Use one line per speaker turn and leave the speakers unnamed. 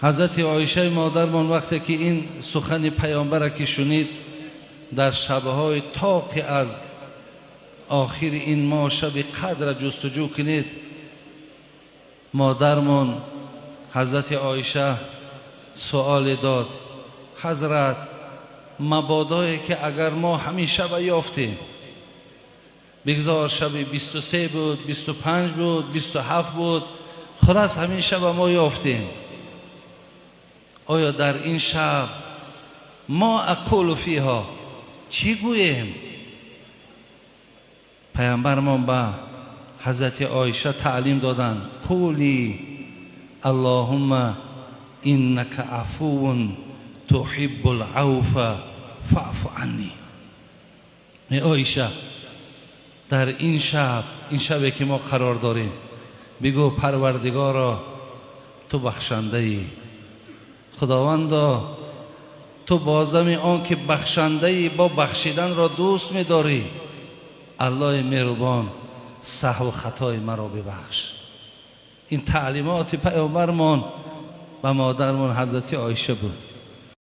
حضرت عایشه مادرمان وقتی که این سخن پیامبر را که شنید در شبهای طاقی از آخر این ماه شب قدر جستجو کنید، مادرمان حضرت عایشه سوال داد: حضرت، مبادایی که اگر ما همین شب یافتیم، بگذار شب 23 بود، 25 بود، 27 بود، خلاص همین شب ما یافتیم، آیا در این شب ما اقول فیها چی گوییم؟ پیامبرمان به حضرت عایشه تعلیم دادند: قولی اللهم انک عفو تحب العفو فاعف عنی. ای عایشه، در این شبی که ما قرار داریم، بگو پروردگارا تو بخشنده ای، خداوندا تو بازم آن که بخشنده ای، با بخشیدن را دوست می داری، الله مهربان سهو و خطای مرا ببخش. این تعلیمات پیامبرمان و مادرمان حضرت عایشه بود.